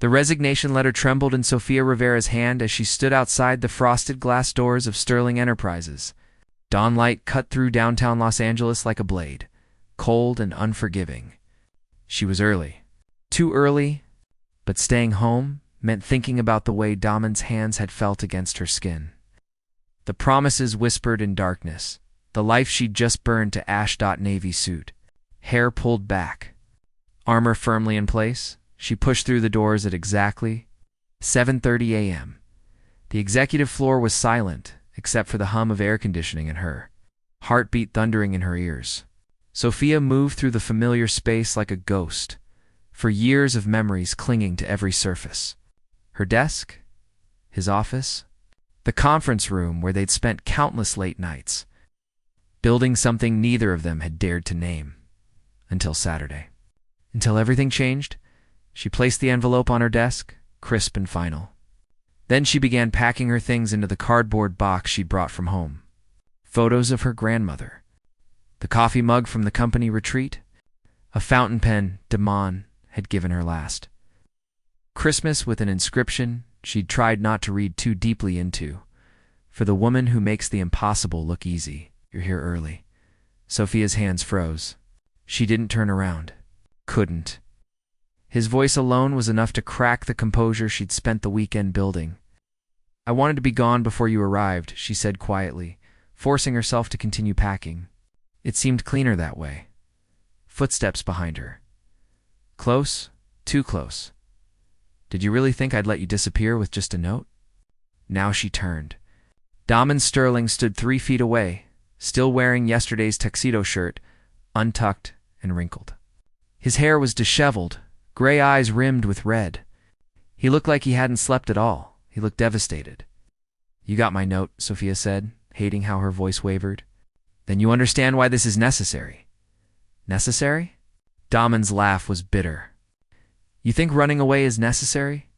The resignation letter trembled in Sophia Rivera's hand as she stood outside the frosted glass doors of Sterling Enterprises. Dawn light cut through downtown Los Angeles like a blade, cold and unforgiving. She was early. Too early, but staying home meant thinking about the way Damen's hands had felt against her skin. The promises whispered in darkness, the life she'd just burned to ash. Navy suit, hair pulled back, armor firmly in place. She pushed through the doors at exactly 7:30 a.m. The executive floor was silent, except for the hum of air conditioning in her heartbeat thundering in her ears. Sophia moved through the familiar space like a ghost, for years of memories clinging to every surface. Her desk, his office, the conference room where they'd spent countless late nights, building something neither of them had dared to name. Until Saturday. Until everything changed. She placed the envelope on her desk, crisp and final. Then she began packing her things into the cardboard box she'd brought from home. Photos of her grandmother, the coffee mug from the company retreat, a fountain pen Damen had given her last Christmas with an inscription she'd tried not to read too deeply into. For the woman who makes the impossible look easy. You're here early. Sophia's hands froze. She didn't turn around. Couldn't. His voice alone was enough to crack the composure she'd spent the weekend building. I wanted to be gone before you arrived, she said quietly, forcing herself to continue packing. It seemed cleaner that way. Footsteps behind her. Close, too close. Did you really think I'd let you disappear with just a note? Now she turned. Damen Sterling stood 3 feet away, still wearing yesterday's tuxedo shirt, untucked and wrinkled. His hair was disheveled, gray eyes rimmed with red. He looked like he hadn't slept at all. He looked devastated. You got my note, Sophia said, hating how her voice wavered. Then you understand why this is necessary. Necessary? Damen's laugh was bitter. You think running away is necessary?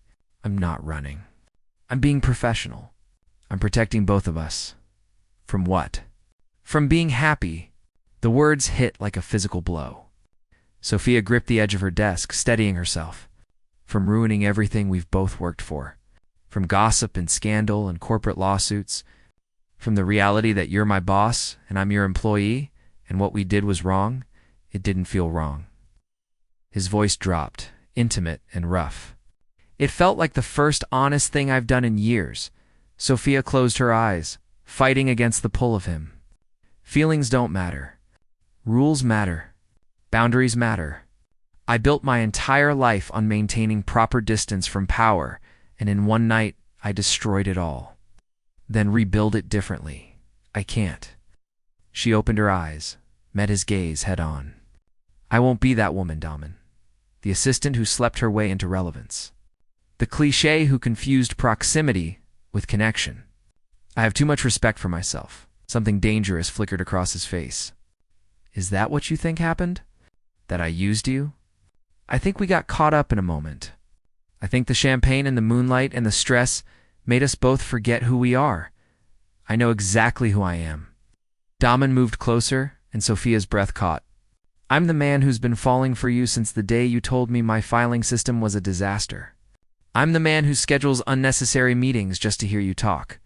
I'm not running. I'm being professional. I'm protecting both of us. From what? From being happy. The words hit like a physical blow. Sophia gripped the edge of her desk, steadying herself. From ruining everything we've both worked for. From gossip and scandal and corporate lawsuits. From the reality that you're my boss and I'm your employee, and what we did was wrong. It didn't feel wrong. His voice dropped, intimate and rough. It felt like the first honest thing I've done in years. Sophia closed her eyes, fighting against the pull of him. Feelings don't matter. Rules matter. Boundaries matter. I built my entire life on maintaining proper distance from power, and in one night I destroyed it all. Then rebuild it differently. I can't. She opened her eyes, met his gaze head on. I won't be that woman, Damen. The assistant who slept her way into relevance. The cliché who confused proximity with connection. I have too much respect for myself. Something dangerous flickered across his face. Is that what you think happened? That I used you? I think we got caught up in a moment. I think the champagne and the moonlight and the stress made us both forget who we are. I know exactly who I am. Damen moved closer, and Sophia's breath caught. I'm the man who's been falling for you since the day you told me my filing system was a disaster. I'm the man who schedules unnecessary meetings just to hear you talk.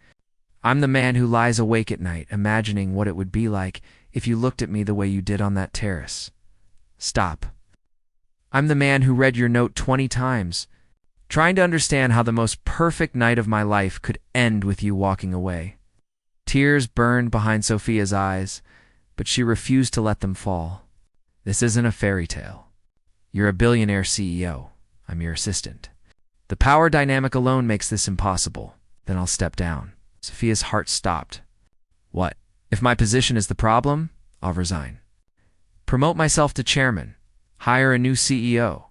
I'm the man who lies awake at night, imagining what it would be like if you looked at me the way you did on that terrace. Stop. I'm the man who read your note 20 times, trying to understand how the most perfect night of my life could end with you walking away. Tears burned behind Sophia's eyes, but she refused to let them fall. This isn't a fairy tale. You're a billionaire CEO. I'm your assistant. The power dynamic alone makes this impossible. Then I'll step down. Sophia's heart stopped. What? If my position is the problem, I'll resign. Promote myself to chairman. Hire a new CEO.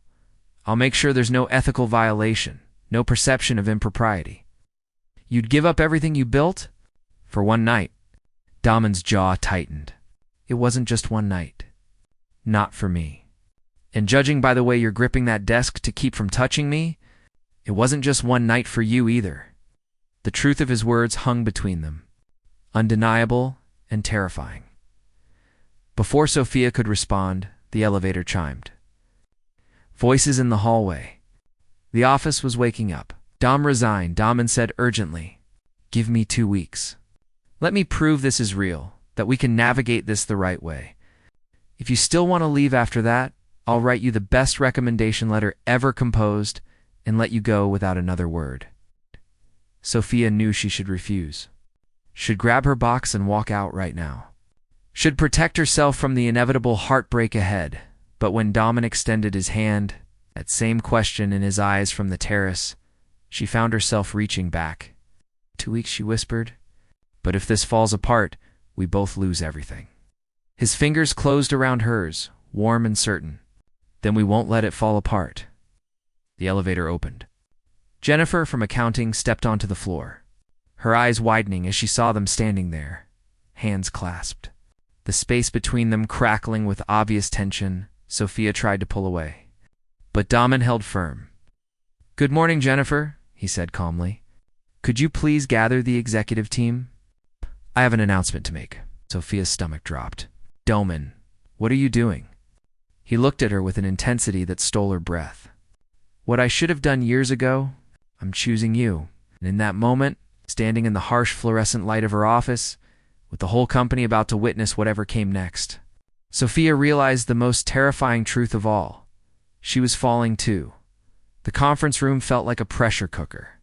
I'll make sure there's no ethical violation, no perception of impropriety. You'd give up everything you built? For one night. Damen's jaw tightened. It wasn't just one night. Not for me. And judging by the way you're gripping that desk to keep from touching me, it wasn't just one night for you either. The truth of his words hung between them, undeniable and terrifying. Before Sophia could respond, the elevator chimed. Voices in the hallway. The office was waking up. Dom resigned. Damen said urgently, "Give me 2 weeks. Let me prove this is real, that we can navigate this the right way. If you still want to leave after that, I'll write you the best recommendation letter ever composed and let you go without another word." Sophia knew she should refuse. Should grab her box and walk out right now. Should protect herself from the inevitable heartbreak ahead. But when Damen extended his hand, that same question in his eyes from the terrace, she found herself reaching back. 2 weeks, she whispered. But if this falls apart, we both lose everything. His fingers closed around hers, warm and certain. Then we won't let it fall apart. The elevator opened. Jennifer from accounting stepped onto the floor, her eyes widening as she saw them standing there, hands clasped. The space between them crackling with obvious tension. Sophia tried to pull away. But Damen held firm. "Good morning, Jennifer," he said calmly. "Could you please gather the executive team? I have an announcement to make." Sophia's stomach dropped. "Damen, what are you doing?" He looked at her with an intensity that stole her breath. "What I should have done years ago, I'm choosing you." And in that moment, standing in the harsh fluorescent light of her office, with the whole company about to witness whatever came next, Sophia realized the most terrifying truth of all. She was falling too. The conference room felt like a pressure cooker.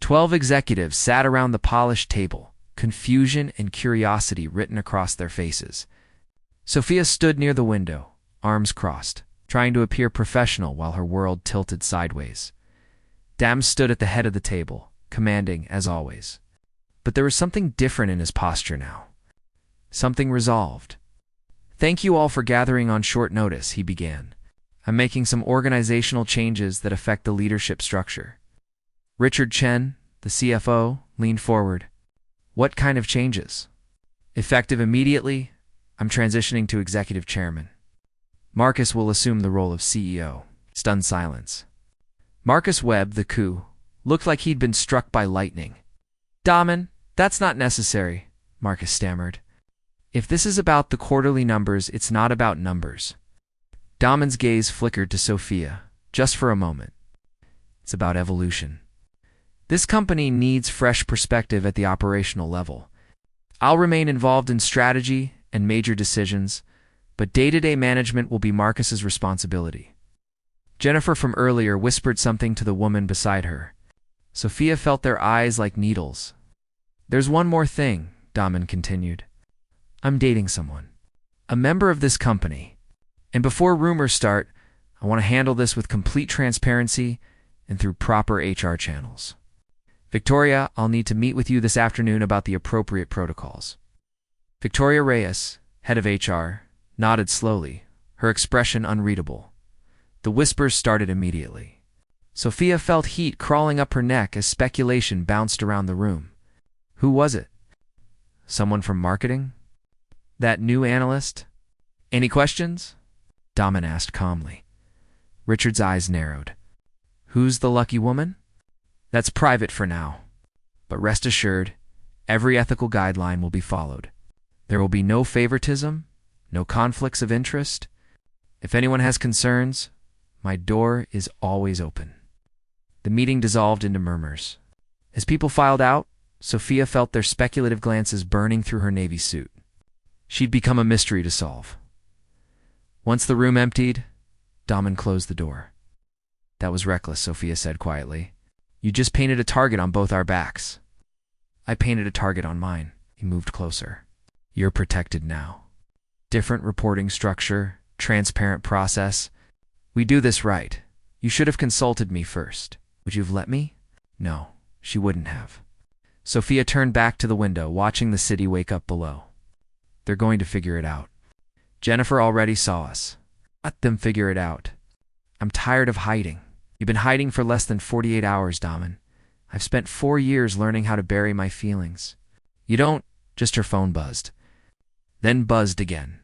12 executives sat around the polished table, confusion and curiosity written across their faces. Sophia stood near the window, arms crossed, trying to appear professional while her world tilted sideways. Dam stood at the head of the table, commanding as always. But there was something different in his posture now. Something resolved. "Thank you all for gathering on short notice," he began. "I'm making some organizational changes that affect the leadership structure." Richard Chen, the CFO, leaned forward. "What kind of changes?" "Effective immediately, I'm transitioning to executive chairman. Marcus will assume the role of CEO." Stunned silence. Marcus Webb, the coup, looked like he'd been struck by lightning. "Damen, that's not necessary," Marcus stammered. "If this is about the quarterly numbers, it's not about numbers." Damen's gaze flickered to Sophia, just for a moment. "It's about evolution. This company needs fresh perspective at the operational level. I'll remain involved in strategy and major decisions, but day-to-day management will be Marcus's responsibility." Jennifer from earlier whispered something to the woman beside her. Sophia felt their eyes like needles. "There's one more thing," Damen continued. "I'm dating someone, a member of this company. And before rumors start, I want to handle this with complete transparency and through proper HR channels. Victoria, I'll need to meet with you this afternoon about the appropriate protocols." Victoria Reyes, head of HR, nodded slowly, her expression unreadable. The whispers started immediately. Sophia felt heat crawling up her neck as speculation bounced around the room. Who was it? Someone from marketing? That new analyst? "Any questions?" Damen asked calmly. Richard's eyes narrowed. "Who's the lucky woman?" "That's private for now. But rest assured, every ethical guideline will be followed. There will be no favoritism, no conflicts of interest. If anyone has concerns, my door is always open." The meeting dissolved into murmurs. As people filed out, Sophia felt their speculative glances burning through her navy suit. She'd become a mystery to solve. Once the room emptied, Damen closed the door. "That was reckless," Sophia said quietly. "You just painted a target on both our backs." "I painted a target on mine." He moved closer. "You're protected now. Different reporting structure, transparent process. We do this right. You should have consulted me first. Would you have let me?" No, she wouldn't have. Sophia turned back to the window, watching the city wake up below. They're going to figure it out. Jennifer already saw us. Let them figure it out. I'm tired of hiding. You've been hiding for less than 48 hours, Damen. I've spent 4 years learning how to bury my feelings. You don't. Just her phone buzzed. Then buzzed again.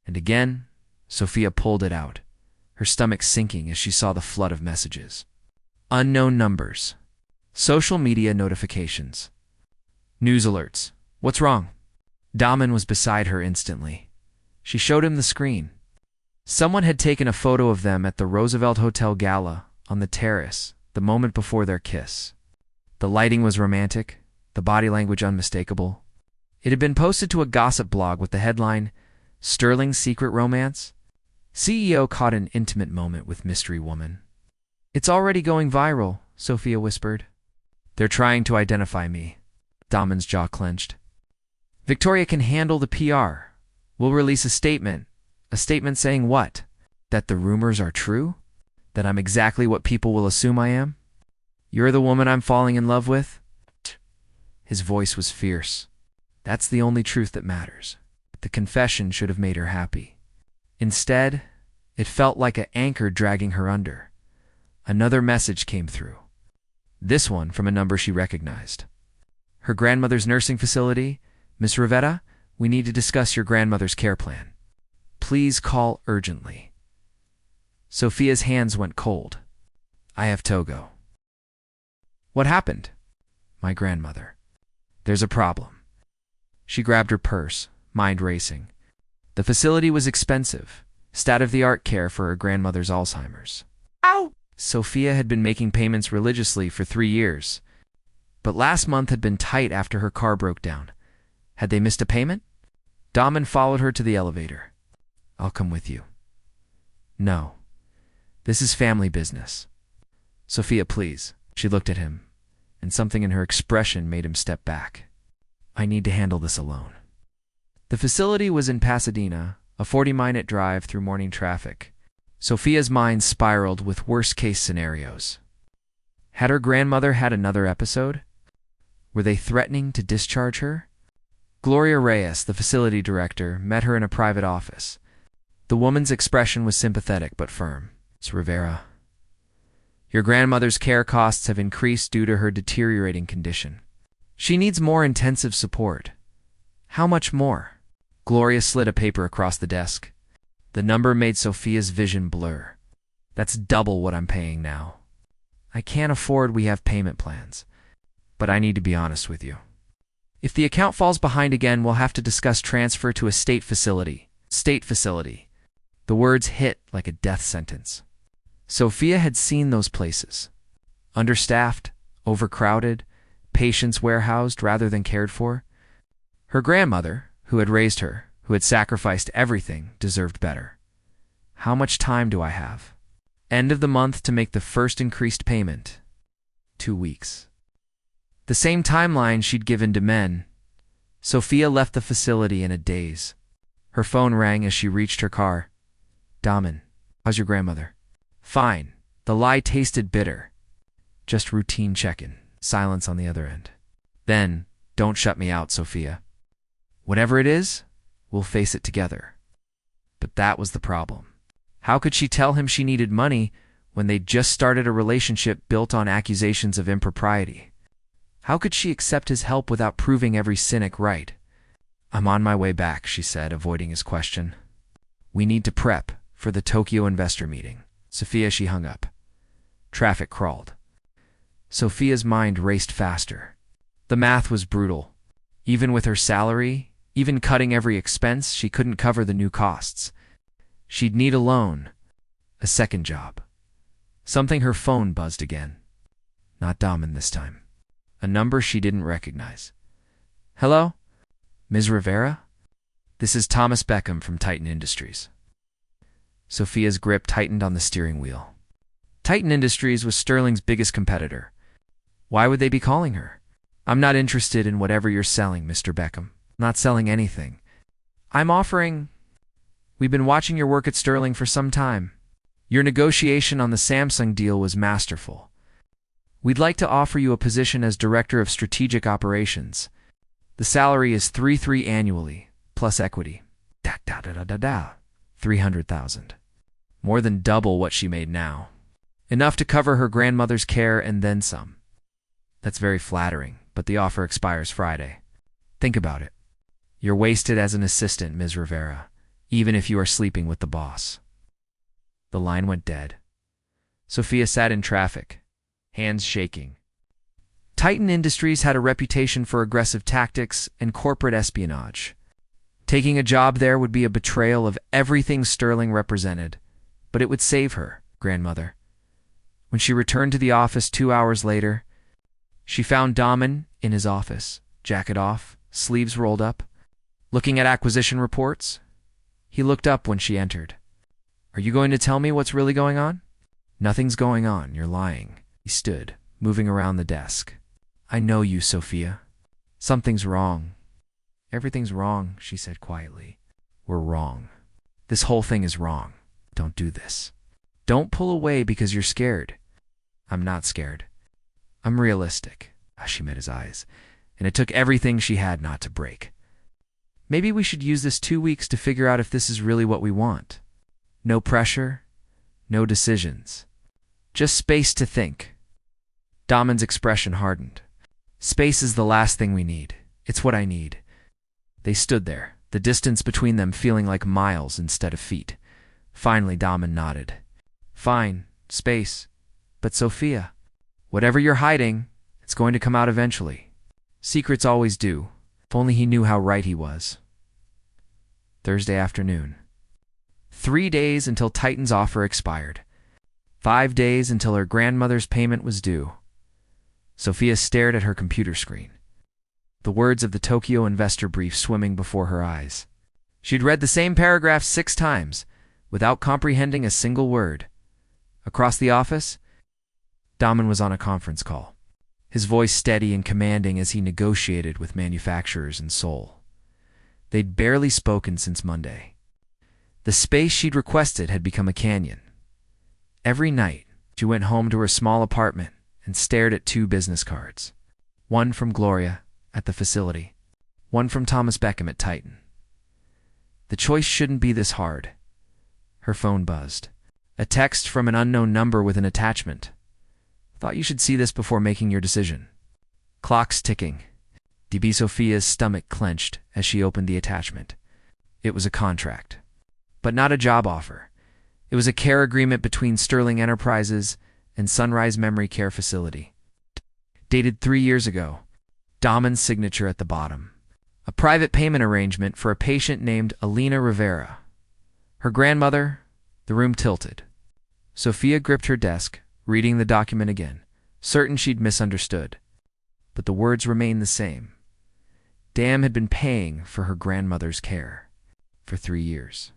And again, Sophia pulled it out, her stomach sinking as she saw the flood of messages. Unknown numbers. Social media notifications. News alerts. What's wrong? Damen was beside her instantly. She showed him the screen. Someone had taken a photo of them at the Roosevelt Hotel Gala on the terrace, the moment before their kiss. The lighting was romantic, the body language unmistakable. It had been posted to a gossip blog with the headline, "Sterling's Secret Romance? CEO Caught an Intimate Moment with Mystery Woman." "It's already going viral," Sophia whispered. "They're trying to identify me." Damen's jaw clenched. "Victoria can handle the PR. We'll release a statement. A statement saying what? That the rumors are true? That I'm exactly what people will assume I am? You're the woman I'm falling in love with?" His voice was fierce. "That's the only truth that matters." The confession should have made her happy. Instead, it felt like an anchor dragging her under. Another message came through. This one from a number she recognized. "Her grandmother's nursing facility. Miss Rivera, we need to discuss your grandmother's care plan. Please call urgently." Sophia's hands went cold. "I have to go." "What happened?" "My grandmother. There's a problem." She grabbed her purse, mind racing. The facility was expensive, state-of-the-art care for her grandmother's Alzheimer's. Ow! Sophia had been making payments religiously for 3 years, but last month had been tight after her car broke down. Had they missed a payment? Damen followed her to the elevator. "I'll come with you." "No. This is family business." "Sophia, please." She looked at him, and something in her expression made him step back. "I need to handle this alone." The facility was in Pasadena, a 40-minute drive through morning traffic. Sophia's mind spiraled with worst-case scenarios. Had her grandmother had another episode? Were they threatening to discharge her? Gloria Reyes, the facility director, met her in a private office. The woman's expression was sympathetic but firm. "Miss Rivera, your grandmother's care costs have increased due to her deteriorating condition. She needs more intensive support." "How much more?" Gloria slid a paper across the desk. The number made Sophia's vision blur. "That's double what I'm paying now. I can't afford. We have payment plans. But I need to be honest with you. If the account falls behind again, we'll have to discuss transfer to a state facility." State facility. The words hit like a death sentence. Sophia had seen those places. Understaffed, overcrowded, patients warehoused rather than cared for. Her grandmother, who had raised her, who had sacrificed everything, deserved better. "How much time do I have?" "End of the month to make the first increased payment." 2 weeks. The same timeline she'd given to men. Sophia left the facility in a daze. Her phone rang as she reached her car. "Damen, how's your grandmother?" "Fine." The lie tasted bitter. "Just routine check-in." Silence on the other end. Then, "Don't shut me out, Sophia. Whatever it is, we'll face it together." But that was the problem. How could she tell him she needed money when they'd just started a relationship built on accusations of impropriety? How could she accept his help without proving every cynic right? "I'm on my way back," she said, avoiding his question. "We need to prep for the Tokyo investor meeting." Sophia, she hung up. Traffic crawled. Sophia's mind raced faster. The math was brutal. Even with her salary, even cutting every expense, she couldn't cover the new costs. She'd need a loan, a second job. Something her phone buzzed again. Not Damen this time. A number she didn't recognize. "Hello? Ms. Rivera? This is Thomas Beckham from Titan Industries." Sophia's grip tightened on the steering wheel. Titan Industries was Sterling's biggest competitor. Why would they be calling her? "I'm not interested in whatever you're selling, Mr. Beckham. Not selling anything. I'm offering... We've been watching your work at Sterling for some time. Your negotiation on the Samsung deal was masterful. We'd like to offer you a position as Director of Strategic Operations. The salary is 3.3 annually, plus equity. 300,000. More than double what she made now. Enough to cover her grandmother's care and then some. That's very flattering, but the offer expires Friday. Think about it. You're wasted as an assistant, Ms. Rivera, even if you are sleeping with the boss." The line went dead. Sophia sat in traffic, hands shaking. Titan Industries had a reputation for aggressive tactics and corporate espionage. Taking a job there would be a betrayal of everything Sterling represented, but it would save her grandmother. When When she returned to the office 2 hours later, she found Damen in his office, jacket off, sleeves rolled up, looking at acquisition reports. He looked up when she entered. "Are you going to tell me what's really going on?" "Nothing's going on, you're lying." He stood, moving around the desk. "I know you, Sophia. Something's wrong." "Everything's wrong," she said quietly. "We're wrong. This whole thing is wrong. Don't do this. Don't pull away because you're scared." "I'm not scared. I'm realistic." She met his eyes, and it took everything she had not to break. "Maybe we should use this 2 weeks to figure out if this is really what we want. No pressure, no decisions. Just space to think." Damen's expression hardened. "Space is the last thing we need. It's what I need." They stood there, the distance between them feeling like miles instead of feet. Finally, Damen nodded. "Fine, space. But Sophia, whatever you're hiding, it's going to come out eventually. Secrets always do. If only he knew how right he was." Thursday afternoon. 3 days until Titan's offer expired. 5 days until her grandmother's payment was due. Sophia stared at her computer screen, the words of the Tokyo investor brief swimming before her eyes. She'd read the same paragraph 6 times, without comprehending a single word. Across the office, Damen was on a conference call, his voice steady and commanding as he negotiated with manufacturers in Seoul. They'd barely spoken since Monday. The space she'd requested had become a canyon. Every night, she went home to her small apartment and stared at 2 business cards. One from Gloria at the facility, one from Thomas Beckham at Titan. The choice shouldn't be this hard. Her phone buzzed. A text from an unknown number with an attachment. "Thought you should see this before making your decision." Clocks ticking. DB Sophia's stomach clenched as she opened the attachment. It was a contract, but not a job offer. It was a care agreement between Sterling Enterprises and Sunrise Memory Care Facility. Dated 3 years ago. Damen's signature at the bottom. A private payment arrangement for a patient named Sophia Rivera. Her grandmother. The room tilted. Sophia gripped her desk, reading the document again, certain she'd misunderstood. But the words remained the same. Dam had been paying for her grandmother's care for 3 years.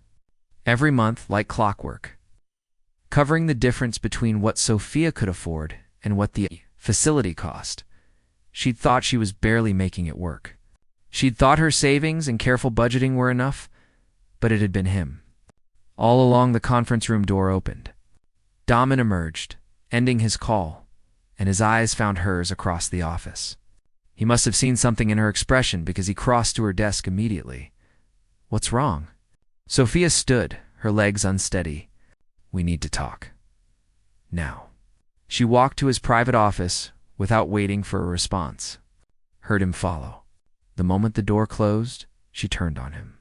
Every month, like clockwork. Covering the difference between what Sophia could afford and what the facility cost. She'd thought she was barely making it work. She'd thought her savings and careful budgeting were enough, but it had been him. All along, the conference room door opened. Damen emerged, ending his call, and his eyes found hers across the office. He must have seen something in her expression because he crossed to her desk immediately. "What's wrong?" Sophia stood, her legs unsteady. "We need to talk. Now." She walked to his private office without waiting for a response. Heard him follow. The moment the door closed, she turned on him.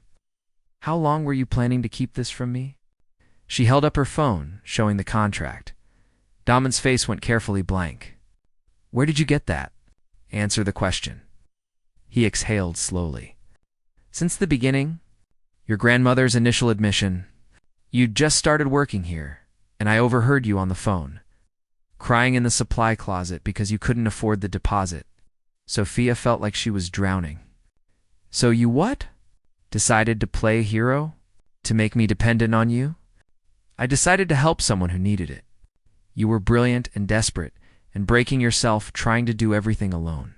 "How long were you planning to keep this from me?" She held up her phone, showing the contract. Damen's face went carefully blank. "Where did you get that?" "Answer the question." He exhaled slowly. "Since the beginning. Your grandmother's initial admission. You'd just started working here, and I overheard you on the phone, crying in the supply closet because you couldn't afford the deposit." Sophia felt like she was drowning. "So you what? Decided to play hero? To make me dependent on you?" "I decided to help someone who needed it. You were brilliant and desperate, and breaking yourself trying to do everything alone.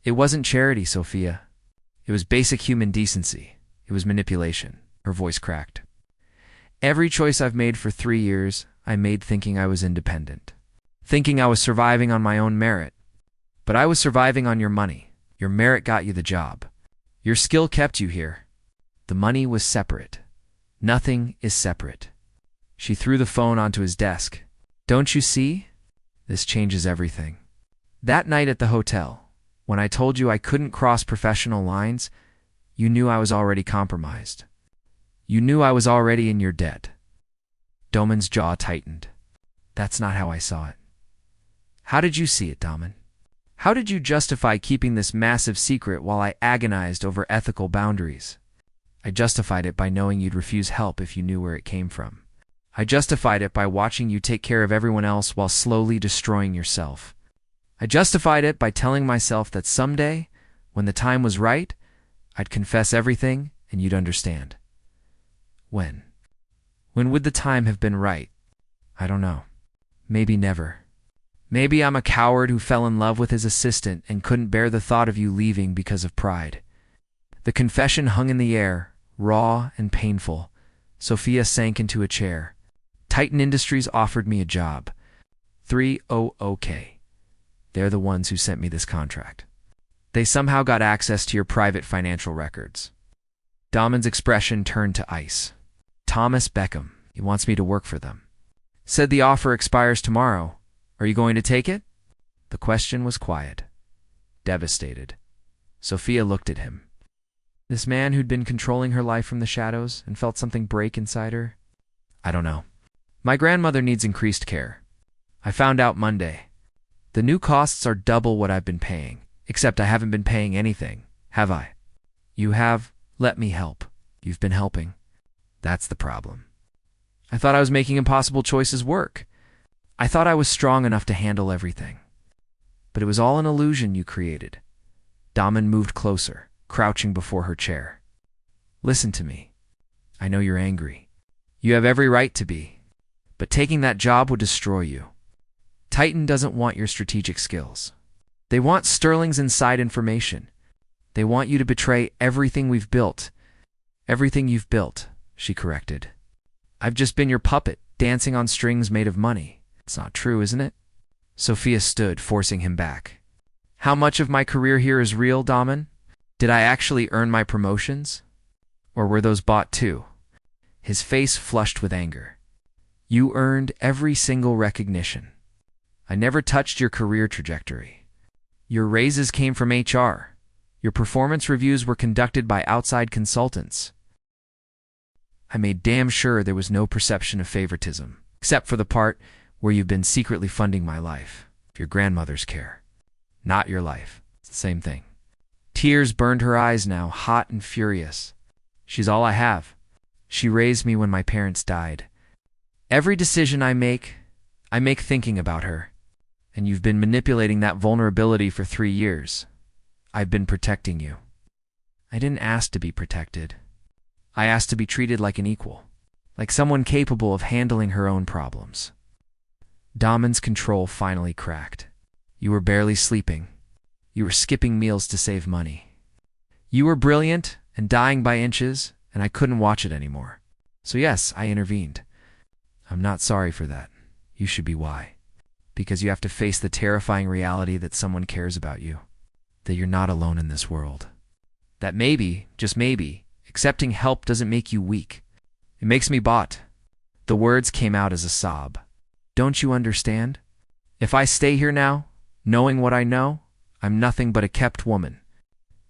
It wasn't charity, Sophia. It was basic human decency. It was manipulation." Her voice cracked. "Every choice I've made for 3 years, I made thinking I was independent. Thinking I was surviving on my own merit. But I was surviving on your money. Your merit got you the job. Your skill kept you here. The money was separate. Nothing is separate." She threw the phone onto his desk. "Don't you see? This changes everything. That night at the hotel, when I told you I couldn't cross professional lines, you knew I was already compromised. You knew I was already in your debt." Damen's jaw tightened. "That's not how I saw it." "How did you see it, Damen? How did you justify keeping this massive secret while I agonized over ethical boundaries?" "I justified it by knowing you'd refuse help if you knew where it came from. I justified it by watching you take care of everyone else while slowly destroying yourself. I justified it by telling myself that someday, when the time was right, I'd confess everything and you'd understand. When? When would the time have been right? I don't know. Maybe never. Maybe I'm a coward who fell in love with his assistant and couldn't bear the thought of you leaving because of pride. The confession hung in the air, raw and painful. Sophia sank into a chair. Titan Industries offered me a job. 300K. They're the ones who sent me this contract. They somehow got access to your private financial records. Damen's expression turned to ice. Thomas Beckham. He wants me to work for them. Said the offer expires tomorrow. Are you going to take it? The question was quiet. Devastated. Sophia looked at him. This man who'd been controlling her life from the shadows and felt something break inside her? I don't know. My grandmother needs increased care. I found out Monday. The new costs are double what I've been paying, except I haven't been paying anything, have I? You have. Let me help. You've been helping. That's the problem. I thought I was making impossible choices work. I thought I was strong enough to handle everything. But it was all an illusion you created. Damen moved closer, crouching before her chair. Listen to me. I know you're angry. You have every right to be. But taking that job would destroy you. Titan doesn't want your strategic skills. They want Sterling's inside information. They want you to betray everything we've built. Everything you've built, she corrected. I've just been your puppet, dancing on strings made of money. It's not true, isn't it? Sophia stood, forcing him back. How much of my career here is real, Damen? Did I actually earn my promotions? Or were those bought too? His face flushed with anger. You earned every single recognition. I never touched your career trajectory. Your raises came from HR. Your performance reviews were conducted by outside consultants. I made damn sure there was no perception of favoritism, except for the part where you've been secretly funding my life, your grandmother's care. Not your life. It's the same thing. Tears burned her eyes now, hot and furious. She's all I have. She raised me when my parents died. Every decision I make thinking about her. And you've been manipulating that vulnerability for 3 years. I've been protecting you. I didn't ask to be protected. I asked to be treated like an equal, like someone capable of handling her own problems. Damen's control finally cracked. You were barely sleeping. You were skipping meals to save money. You were brilliant and dying by inches, and I couldn't watch it anymore. So yes, I intervened. I'm not sorry for that. You should be why. Because you have to face the terrifying reality that someone cares about you. That you're not alone in this world. That maybe, just maybe, accepting help doesn't make you weak. It makes me bought. The words came out as a sob. Don't you understand? If I stay here now, knowing what I know, I'm nothing but a kept woman.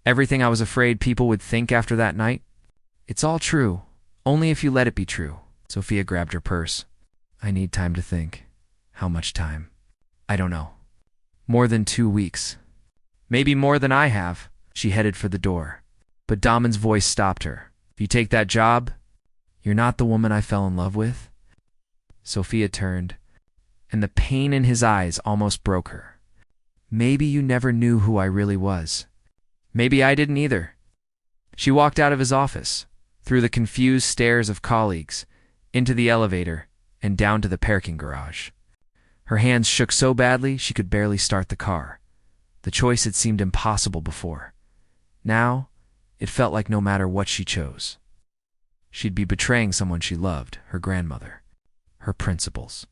Everything I was afraid people would think after that night, it's all true, only if you let it be true. Sophia grabbed her purse. I need time to think. How much time? I don't know. More than 2 weeks. Maybe more than I have. She headed for the door. But Damen's voice stopped her. If you take that job, you're not the woman I fell in love with. Sophia turned, and the pain in his eyes almost broke her. Maybe you never knew who I really was. Maybe I didn't either. She walked out of his office, through the confused stares of colleagues, into the elevator, and down to the parking garage. Her hands shook so badly she could barely start the car. The choice had seemed impossible before. Now, it felt like no matter what she chose, she'd be betraying someone she loved, her grandmother, her principles,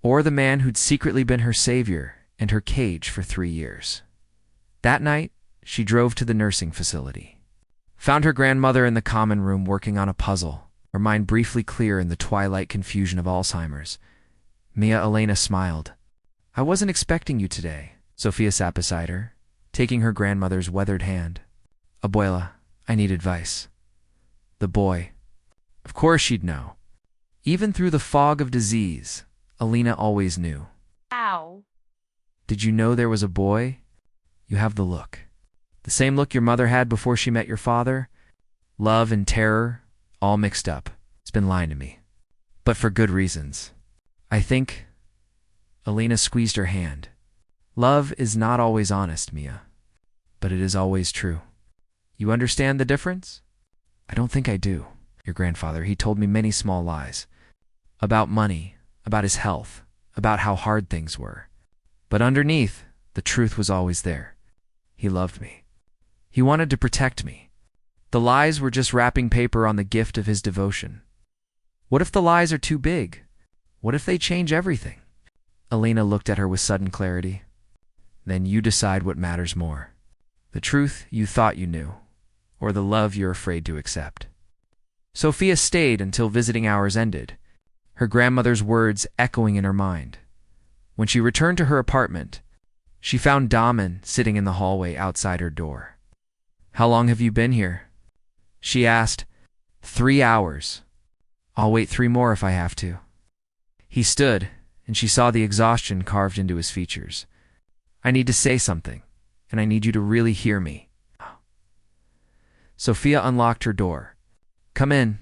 or the man who'd secretly been her savior and her cage for 3 years. That night, she drove to the nursing facility. Found her grandmother in the common room working on a puzzle, her mind briefly clear in the twilight confusion of Alzheimer's. Mia Elena smiled. I wasn't expecting you today. Sophia sat beside her, taking her grandmother's weathered hand. Abuela, I need advice. The boy. Of course she'd know. Even through the fog of disease, Alina always knew. Ow. Did you know there was a boy? You have the look. The same look your mother had before she met your father? Love and terror, all mixed up. It's been lying to me. but for good reasons. I think. Alina squeezed her hand. Love is not always honest, Mia, but it is always true. You understand the difference? I don't think I do. Your grandfather, he told me many small lies. About money, about his health, about how hard things were. But underneath, the truth was always there. He loved me. He wanted to protect me. The lies were just wrapping paper on the gift of his devotion. What if the lies are too big? What if they change everything? Alina looked at her with sudden clarity. Then you decide what matters more. The truth you thought you knew, or the love you're afraid to accept. Sophia stayed until visiting hours ended, her grandmother's words echoing in her mind. When she returned to her apartment, she found Damen sitting in the hallway outside her door. How long have you been here? She asked. 3 hours. I'll wait 3 more if I have to. He stood, and she saw the exhaustion carved into his features. I need to say something, and I need you to really hear me. Sophia unlocked her door. Come in.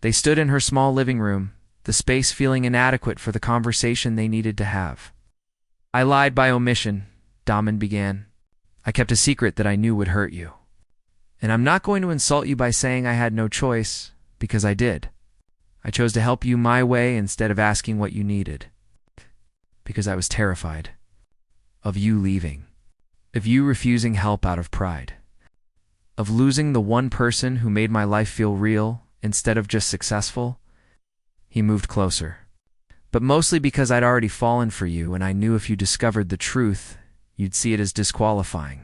They stood in her small living room, the space feeling inadequate for the conversation they needed to have. I lied by omission, Damen began. I kept a secret that I knew would hurt you. And I'm not going to insult you by saying I had no choice, because I did. I chose to help you my way instead of asking what you needed. Because I was terrified. Of you leaving. Of you refusing help out of pride. Of losing the one person who made my life feel real instead of just successful. He moved closer. But mostly because I'd already fallen for you, and I knew if you discovered the truth, you'd see it as disqualifying.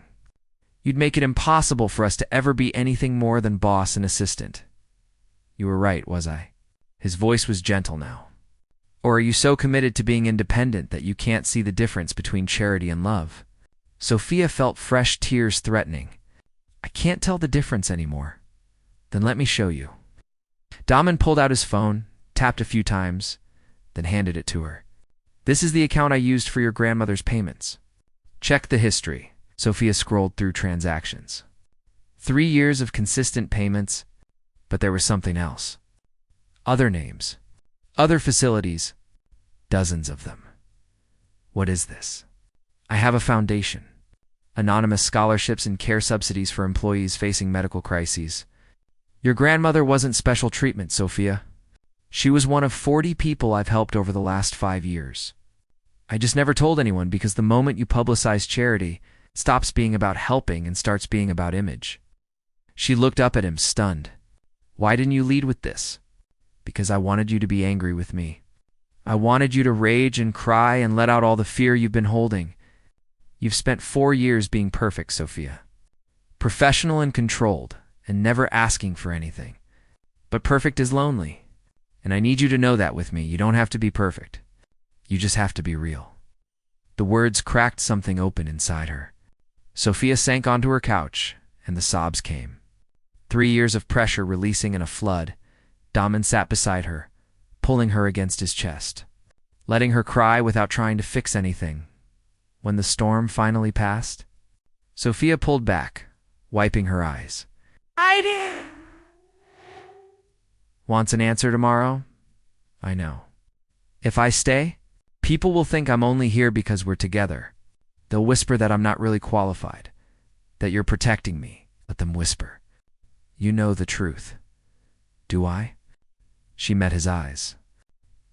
You'd make it impossible for us to ever be anything more than boss and assistant. You were right, was I? His voice was gentle now. Or are you so committed to being independent that you can't see the difference between charity and love? Sophia felt fresh tears threatening. I can't tell the difference anymore. Then let me show you. Damen pulled out his phone, tapped a few times, then handed it to her. This is the account I used for your grandmother's payments. Check the history. Sophia scrolled through transactions. 3 years of consistent payments, but there was something else. Other names. Other facilities. Dozens of them. What is this? I have a foundation. Anonymous scholarships and care subsidies for employees facing medical crises. Your grandmother wasn't special treatment, Sophia. She was one of 40 people I've helped over the last 5 years. I just never told anyone because the moment you publicize charity, it stops being about helping and starts being about image. She looked up at him, stunned. Why didn't you lead with this? Because I wanted you to be angry with me. I wanted you to rage and cry and let out all the fear you've been holding. You've spent 4 years being perfect, Sophia. Professional and controlled, and never asking for anything. But perfect is lonely. And I need you to know that with me. You don't have to be perfect. You just have to be real. The words cracked something open inside her. Sophia sank onto her couch, and the sobs came. 3 years of pressure releasing in a flood. Damen sat beside her, pulling her against his chest, letting her cry without trying to fix anything. When the storm finally passed, Sophia pulled back, wiping her eyes. I did. Wants an answer tomorrow? I know. If I stay, people will think I'm only here because we're together. They'll whisper that I'm not really qualified, that you're protecting me. Let them whisper. You know the truth. Do I? She met his eyes.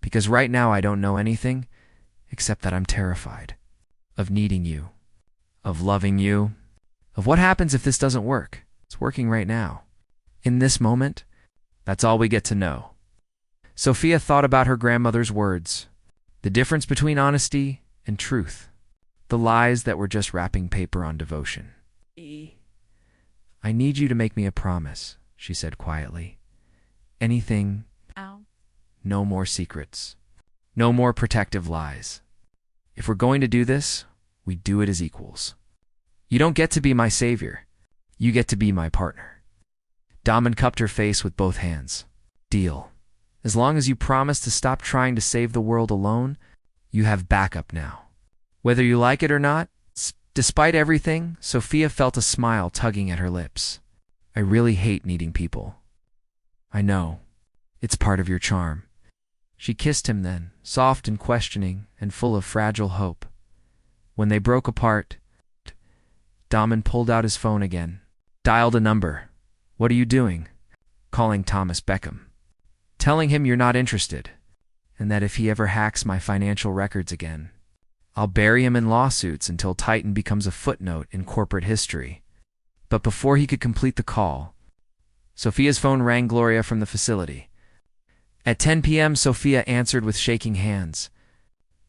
Because right now I don't know anything except that I'm terrified. Of needing you. Of loving you. Of what happens if this doesn't work. It's working right now. In this moment, that's all we get to know. Sophia thought about her grandmother's words. The difference between honesty and truth. The lies that were just wrapping paper on devotion. I need you to make me a promise, she said quietly. Anything. Ow. No more secrets. No more protective lies. If we're going to do this, we do it as equals. You don't get to be my savior. You get to be my partner. Damen cupped her face with both hands. Deal. As long as you promise to stop trying to save the world alone, you have backup now. Whether you like it or not, despite everything, Sophia felt a smile tugging at her lips. I really hate needing people. I know. It's part of your charm. She kissed him then, soft and questioning and full of fragile hope. When they broke apart, Damen pulled out his phone again, dialed a number. "What are you doing?" "Calling Thomas Beckham. Telling him you're not interested, and that if he ever hacks my financial records again, I'll bury him in lawsuits until Titan becomes a footnote in corporate history." But before he could complete the call, Sophia's phone rang. Gloria from the facility. At 10 p.m., Sophia answered with shaking hands.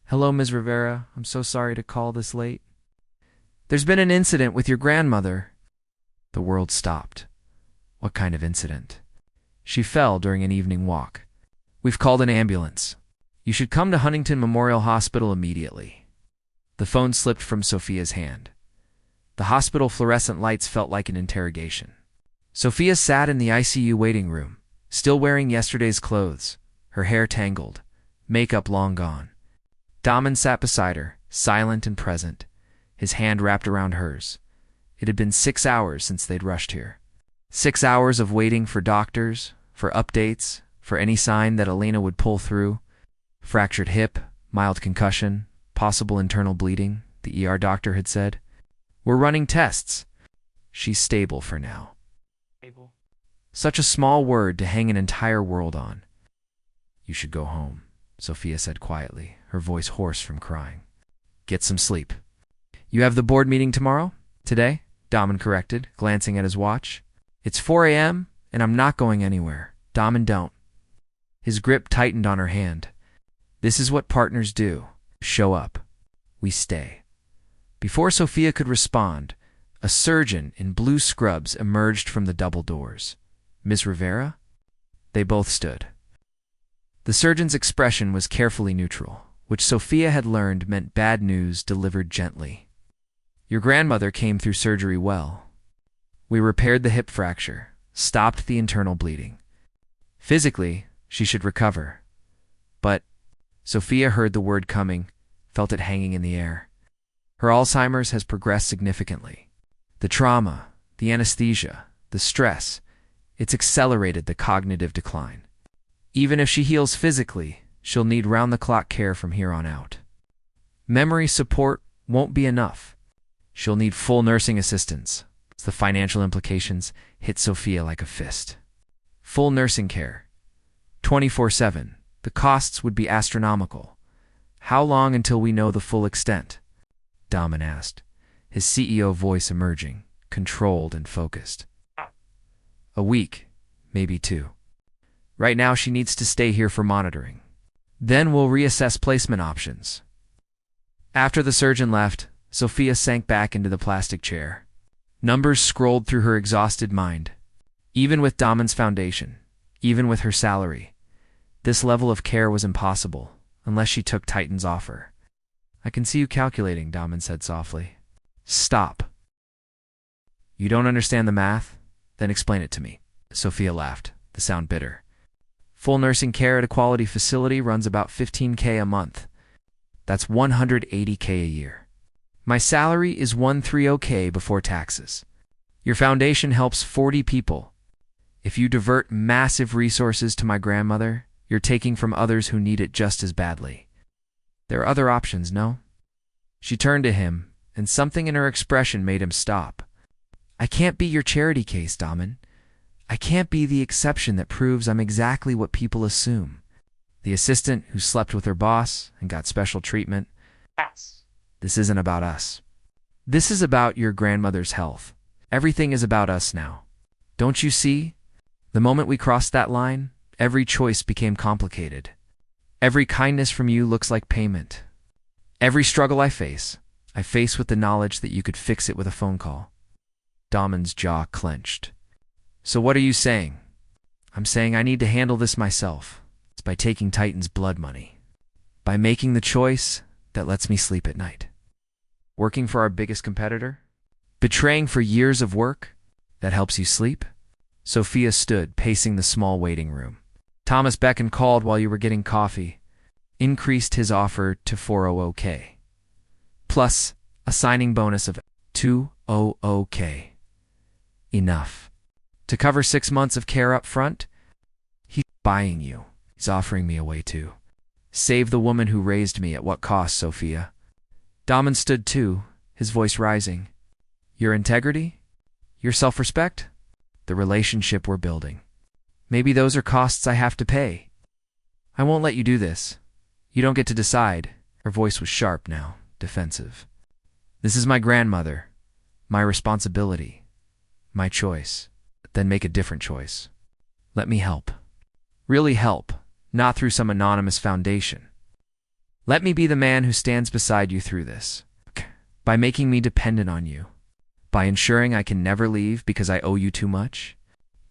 "Hello, Ms. Rivera. I'm so sorry to call this late. There's been an incident with your grandmother." The world stopped. What kind of incident? "She fell during an evening walk. We've called an ambulance. You should come to Huntington Memorial Hospital immediately." The phone slipped from Sophia's hand. The hospital fluorescent lights felt like an interrogation. Sophia sat in the ICU waiting room, still wearing yesterday's clothes, her hair tangled, makeup long gone. Damen sat beside her, silent and present, his hand wrapped around hers. It had been 6 hours since they'd rushed here. 6 hours of waiting for doctors, for updates, for any sign that Elena would pull through. Fractured hip, mild concussion, possible internal bleeding, the ER doctor had said. "We're running tests. She's stable for now." Such a small word to hang an entire world on. "You should go home," Sophia said quietly, her voice hoarse from crying. "Get some sleep." "You have the board meeting tomorrow?" "Today," Damen corrected, glancing at his watch. "It's 4 a.m., and I'm not going anywhere. Damen, don't." His grip tightened on her hand. "This is what partners do. Show up. We stay." Before Sophia could respond, a surgeon in blue scrubs emerged from the double doors. "Miss Rivera?" They both stood. The surgeon's expression was carefully neutral, which Sophia had learned meant bad news delivered gently. "Your grandmother came through surgery well. We repaired the hip fracture, stopped the internal bleeding. Physically, she should recover. But," Sophia heard the word coming, felt it hanging in the air, "her Alzheimer's has progressed significantly. The trauma, the anesthesia, the stress, it's accelerated the cognitive decline. Even if she heals physically, she'll need round-the-clock care from here on out. Memory support won't be enough. She'll need full nursing assistance." The financial implications hit Sophia like a fist. Full nursing care, 24/7. The costs would be astronomical. "How long until we know the full extent?" Damen asked, his CEO voice emerging, controlled and focused. "A week, maybe 2. Right now she needs to stay here for monitoring. Then we'll reassess placement options." After the surgeon left, Sophia sank back into the plastic chair. Numbers scrolled through her exhausted mind. Even with Damen's foundation, even with her salary, this level of care was impossible, unless she took Titan's offer. "I can see you calculating," Damen said softly. "Stop. You don't understand the math? Then explain it to me." Sophia laughed, the sound bitter. "Full nursing care at a quality facility runs about $15K a month. That's $180K a year. My salary is $130K before taxes. Your foundation helps 40 people. If you divert massive resources to my grandmother, you're taking from others who need it just as badly. There are other options, no?" She turned to him, and something in her expression made him stop. "I can't be your charity case, Damen. I can't be the exception that proves I'm exactly what people assume. The assistant who slept with her boss and got special treatment. This isn't about us. This is about your grandmother's health. Everything is about us now. Don't you see? The moment we crossed that line, every choice became complicated. Every kindness from you looks like payment. Every struggle I face with the knowledge that you could fix it with a phone call." Damen's jaw clenched. "So what are you saying?" "I'm saying I need to handle this myself. It's by taking Titan's blood money. By making the choice that lets me sleep at night. Working for our biggest competitor? Betraying for years of work that helps you sleep?" Sophia stood, pacing the small waiting room. "Thomas Beckham called while you were getting coffee. Increased his offer to 400K. Plus a signing bonus of 200K. Enough. To cover 6 months of care up front? He's buying you. He's offering me a way too. Save the woman who raised me at what cost, Sophia? Damen stood too, his voice rising. Your integrity? Your self-respect? The relationship we're building. Maybe those are costs I have to pay. I won't let you do this. You don't get to decide. Her voice was sharp now, defensive. This is my grandmother. My responsibility. My choice. Then make a different choice. Let me help. Really help, not through some anonymous foundation. Let me be the man who stands beside you through this. By making me dependent on you. By ensuring I can never leave because I owe you too much.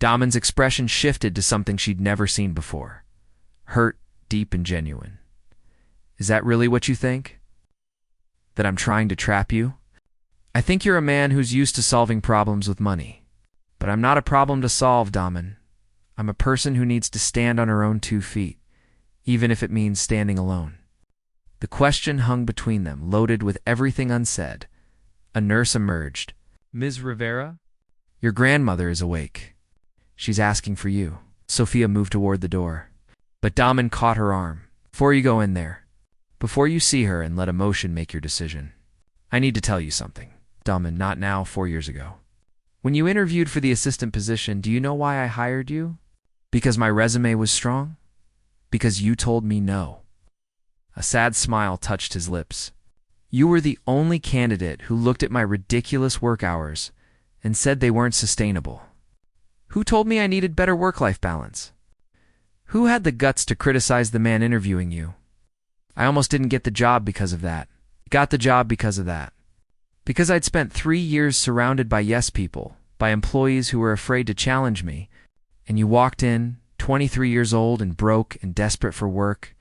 Damen's expression shifted to something she'd never seen before. Hurt, deep and genuine. Is that really what you think? That I'm trying to trap you? I think you're a man who's used to solving problems with money. But I'm not a problem to solve, Damen. I'm a person who needs to stand on her own 2 feet, even if it means standing alone. The question hung between them, loaded with everything unsaid. A nurse emerged. Ms. Rivera? Your grandmother is awake. She's asking for you. Sophia moved toward the door. But Damen caught her arm. Before you go in there, before you see her and let emotion make your decision, I need to tell you something. Damen, not now, 4 years ago. When you interviewed for the assistant position, do you know why I hired you? Because my resume was strong? Because you told me no. A sad smile touched his lips. You were the only candidate who looked at my ridiculous work hours and said they weren't sustainable. Who told me I needed better work-life balance? Who had the guts to criticize the man interviewing you? I almost didn't get the job because of that. Got the job because of that. Because I'd spent 3 years surrounded by yes people, by employees who were afraid to challenge me, and you walked in, 23 years old and broke and desperate for work,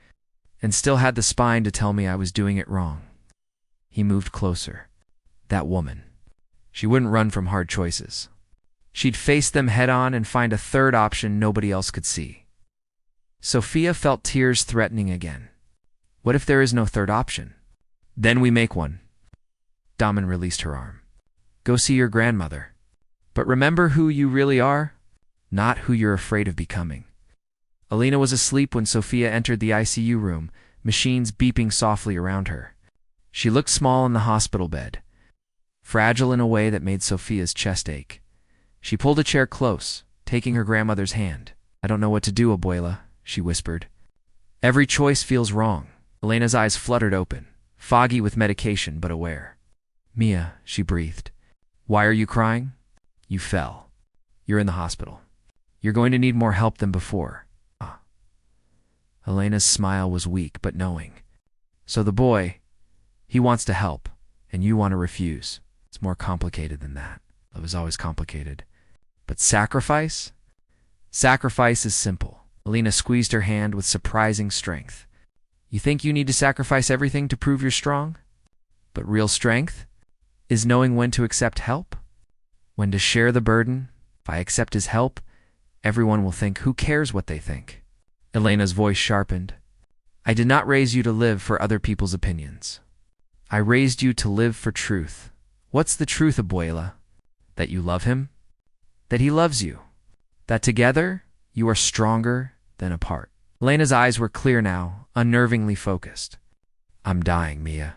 and still had the spine to tell me I was doing it wrong. He moved closer. That woman. She wouldn't run from hard choices. She'd face them head-on and find a third option nobody else could see. Sophia felt tears threatening again. What if there is no third option? Then we make one. Damen released her arm. Go see your grandmother. But remember who you really are, not who you're afraid of becoming. Alina was asleep when Sophia entered the ICU room, machines beeping softly around her. She looked small in the hospital bed, fragile in a way that made Sophia's chest ache. She pulled a chair close, taking her grandmother's hand. I don't know what to do, abuela, she whispered. Every choice feels wrong. Elena's eyes fluttered open, foggy with medication but aware. Mia, she breathed. Why are you crying? You fell. You're in the hospital. You're going to need more help than before. Ah. Elena's smile was weak but knowing. So the boy, he wants to help, and you want to refuse. It's more complicated than that. Love is always complicated. But sacrifice? Sacrifice is simple. Alina squeezed her hand with surprising strength. You think you need to sacrifice everything to prove you're strong? But real strength is knowing when to accept help, when to share the burden. If I accept his help, everyone will think, who cares what they think? Elena's voice sharpened. I did not raise you to live for other people's opinions. I raised you to live for truth. What's the truth, abuela? That you love him? That he loves you? That together you are stronger than apart? Elena's eyes were clear now, unnervingly focused. I'm dying, Mia.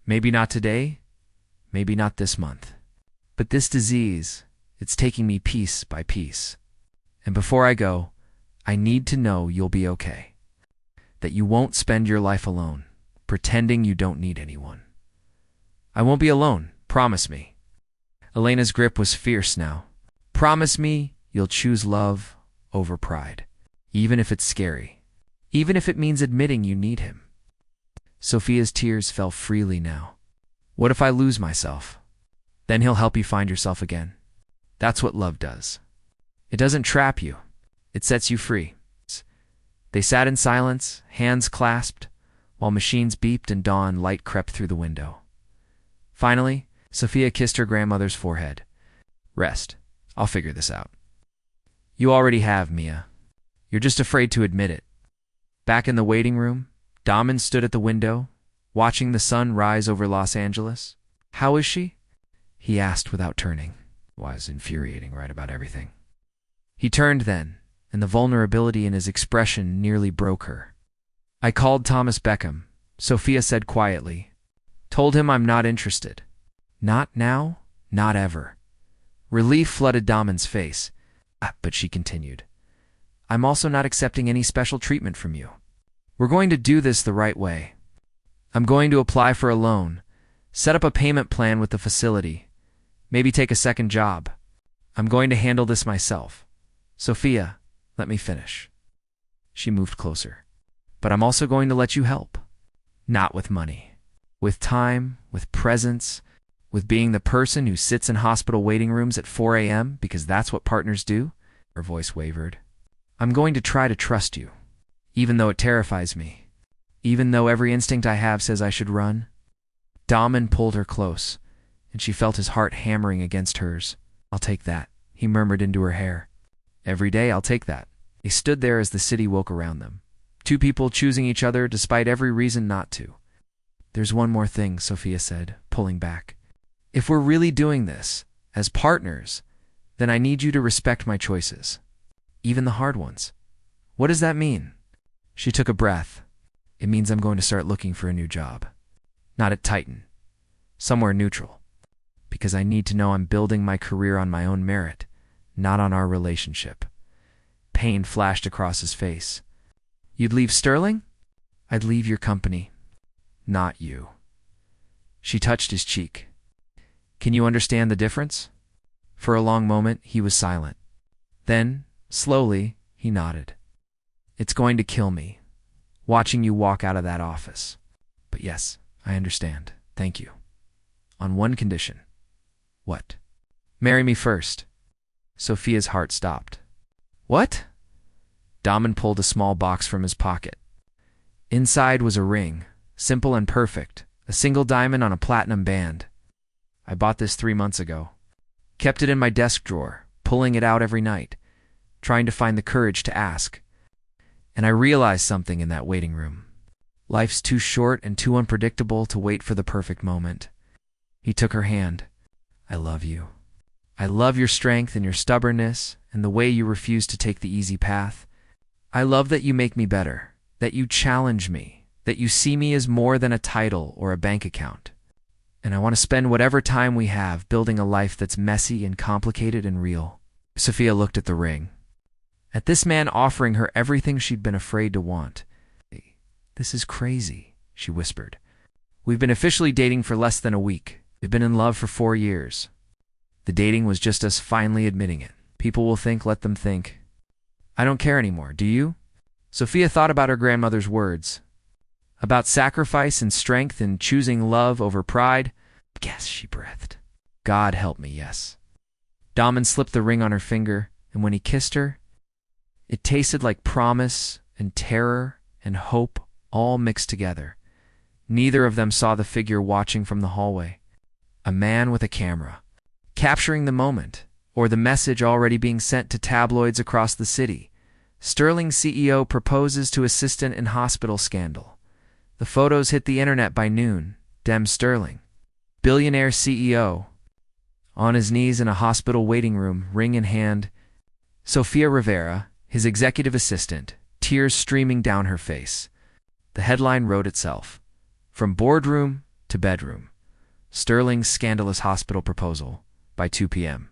Maybe not today, maybe not this month. But this disease, it's taking me piece by piece. And before I go, I need to know you'll be okay. That you won't spend your life alone, pretending you don't need anyone. I won't be alone, promise me. Elena's grip was fierce now. Promise me you'll choose love over pride, even if it's scary, even if it means admitting you need him. Sophia's tears fell freely now. What if I lose myself? Then he'll help you find yourself again. That's what love does. It doesn't trap you. It sets you free. They sat in silence, hands clasped, while machines beeped and dawn light crept through the window. Finally, Sophia kissed her grandmother's forehead. Rest. I'll figure this out. You already have, Mia. You're just afraid to admit it. Back in the waiting room, Damen stood at the window, watching the sun rise over Los Angeles. How is she? He asked without turning. Was infuriating right about everything. He turned then, and the vulnerability in his expression nearly broke her. "I called Thomas Beckham," Sophia said quietly. "Told him I'm not interested. Not now, not ever." Relief flooded Damen's face. But she continued, "I'm also not accepting any special treatment from you. We're going to do this the right way. I'm going to apply for a loan, set up a payment plan with the facility, maybe take a second job. I'm going to handle this myself. Sophia, let me finish." She moved closer. "But I'm also going to let you help. Not with money. With time, with presence, with being the person who sits in hospital waiting rooms at 4 a.m. because that's what partners do." Her voice wavered. "I'm going to try to trust you, even though it terrifies me, even though every instinct I have says I should run." Damen pulled her close, and she felt his heart hammering against hers. "I'll take that," he murmured into her hair. "Every day I'll take that." They stood there as the city woke around them. Two people choosing each other despite every reason not to. "There's one more thing," Sophia said, pulling back. "If we're really doing this, as partners, then I need you to respect my choices. Even the hard ones." "What does that mean?" She took a breath. "It means I'm going to start looking for a new job. Not at Titan. Somewhere neutral. Because I need to know I'm building my career on my own merit, not on our relationship." Pain flashed across his face. "You'd leave Sterling?" "I'd leave your company. Not you." She touched his cheek. "Can you understand the difference?" For a long moment, he was silent. Then, slowly, he nodded. "It's going to kill me, watching you walk out of that office. But yes, I understand. Thank you. On one condition." "What?" "Marry me first." Sophia's heart stopped. "What?" Damen pulled a small box from his pocket. Inside was a ring, simple and perfect, a single diamond on a platinum band. "I bought this 3 months ago. Kept it in my desk drawer, pulling it out every night, trying to find the courage to ask. And I realized something in that waiting room. Life's too short and too unpredictable to wait for the perfect moment." He took her hand. "I love you. I love your strength and your stubbornness and the way you refuse to take the easy path. I love that you make me better, that you challenge me, that you see me as more than a title or a bank account. And I want to spend whatever time we have building a life that's messy and complicated and real." Sophia looked at the ring. At this man offering her everything she'd been afraid to want. "This is crazy," she whispered. "We've been officially dating for less than a week. We've been in love for 4 years. The dating was just us finally admitting it. People will think, let them think. I don't care anymore, do you?" Sophia thought about her grandmother's words. About sacrifice and strength and choosing love over pride. "Yes," she breathed. "God help me, yes." Damen slipped the ring on her finger, and when he kissed her, it tasted like promise and terror and hope all mixed together. Neither of them saw the figure watching from the hallway. A man with a camera, capturing the moment, or the message already being sent to tabloids across the city. Sterling CEO proposes to assistant in hospital scandal. The photos hit the internet by noon. Damen Sterling, Billionaire CEO, on his knees in a hospital waiting room, ring in hand. Sophia Rivera, his executive assistant, tears streaming down her face. The headline wrote itself. From boardroom to bedroom. Sterling's scandalous hospital proposal by 2 p.m.